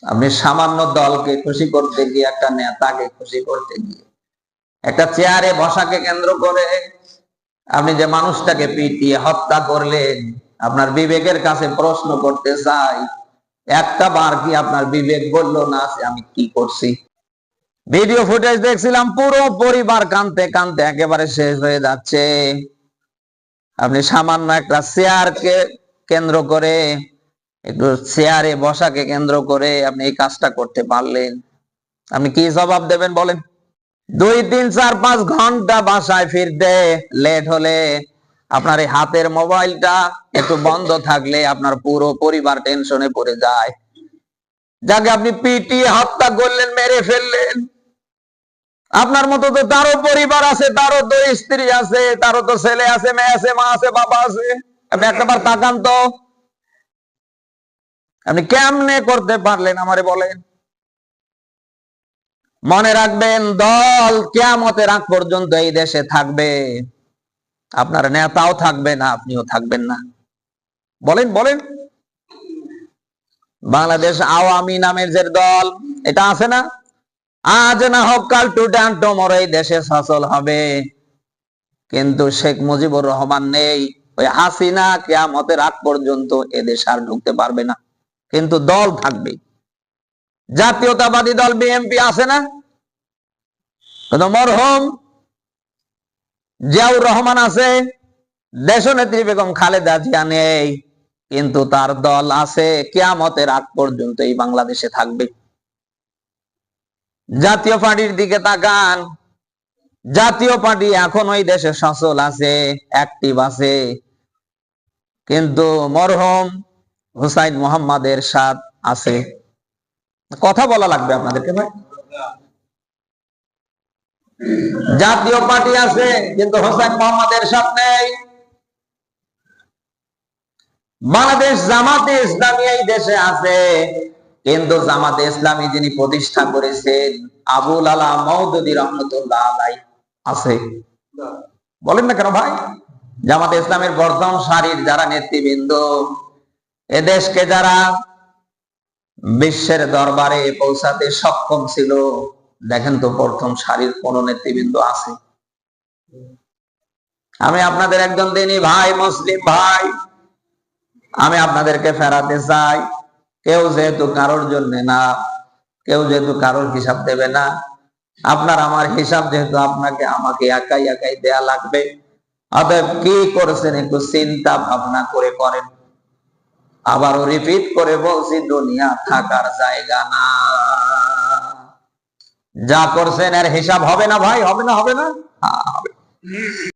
আপনি সামান্য দলকে খুশি করতে গিয়ে, একটা নেতাকে খুশি করতে গিয়ে, একটা চেয়ারে বসাকে কেন্দ্র করে আপনি যে মানুষটাকে পিটিয়ে হত্যা করলেন, আপনার বিবেকের কাছে প্রশ্ন করতে চাই, একটা বার কি আপনার বিবেক বললো না আমি কি করছি? ভিডিও ফুটেজ দেখছিলাম, পুরো পরিবার কাঁদতে কাঁদতে একেবারে শেষ হয়ে যাচ্ছে। আপনি সামান্য একটা চেয়ারকে কেন্দ্র করে, একটু চেয়ারে বসাকে কেন্দ্র করে আপনি এই কাজটা করতে পারলেন। আপনি কি জবাব দেবেন বলেন? 2, 3, 4, 5 ঘন্টা বাসায় ফিরতে লেট হলে, আপনার এই হাতের মোবাইলটা একটু বন্ধ থাকলে আপনার পুরো পরিবার টেনশনে পড়ে যায়। যাকে আপনি পিটিয়ে হত্যা করলেন, মেরে ফেললেন, আপনার মতো তো তারও পরিবার আছে, তারও তো স্ত্রী আছে, তারও তো ছেলে আছে, মেয়ে আছে, মা আছে, বাবা আছে। আপনি একটাবার তাকান তো, আপনি কেমনে করতে পারলেন আমারে বলেন? মনে রাখবেন, দল কিয়ামতের আগ পর্যন্ত এই দেশে থাকবে, আপনার নেতাও থাকবে না, আপনিও থাকবেন না। বলেন বলেন, বাংলাদেশ আওয়ামী নামের যে দল, এটা আছে না? আজ না হোক কাল টুডে টুমরো এই দেশে শাসন হবে, কিন্তু শেখ মুজিবুর রহমান নেই, ওই হাসিনা কিয়ামতের আগ পর্যন্ত এদেশ আর ঢুকতে পারবে না, কিন্তু দল থাকবে। জাতীয়তাবাদী দল বিএনপি আছে না? মরহুম জিয়াউর রহমান আছে, দেশনেত্রী বেগম খালেদা জিয়া নেই, কিন্তু তার দল আছে, কিয়ামতের আগ পর্যন্ত এই বাংলাদেশে থাকবে। জাতীয় পার্টির দিকে তাকান, জাতীয় পার্টি এখন ওই দেশে সচল আছে, অ্যাক্টিভ আছে, কিন্তু মরহুম হুসাইন মোহাম্মদ এরশাদ আছে। কথা বলা লাগবে আপনাদেরকে ভাই। জাতীয় পার্টি আছে, কিন্তু হুসাইন মোহাম্মদ এরশাদ নেই। বাংলাদেশ জামাতে ইসলামী এই দেশে আছে, কিন্তু জামাতে ইসলামী যিনি প্রতিষ্ঠা করেছেন আবুল আলা মওদুদী রহমতুল্লাহ আলাইহি আছে। বলেন না কেন ভাই? জামাতে ইসলামের প্রথম সারির যারা নেতৃবৃন্দ, এদেশকে যারা বিশ্বের দরবারে পৌঁছাতে সক্ষম ছিল, দেখেন তো প্রথম সারির কোন নেতৃবৃন্দ আছে? আমি আপনাদের একজন দিনী ভাই, মুসলিম ভাই, আমি আপনাদেরকে ফেরাতে চাই, কেউ যেহেতু কারোর জন্য না, কেউ যেহেতু কারোর হিসাব দেবে না, আপনার আমার হিসাব যেহেতু আপনাকে আমাকে একাই একাই দেয়া লাগবে, অতএব কি করছেন একটু চিন্তা ভাবনা করে করেন। আবারও রিপিট করে বলছি, দুনিয়া থাকার জায়গা না। যা করছেন এর হিসাব হবে না ভাই, হবে না, হবে না, হবে।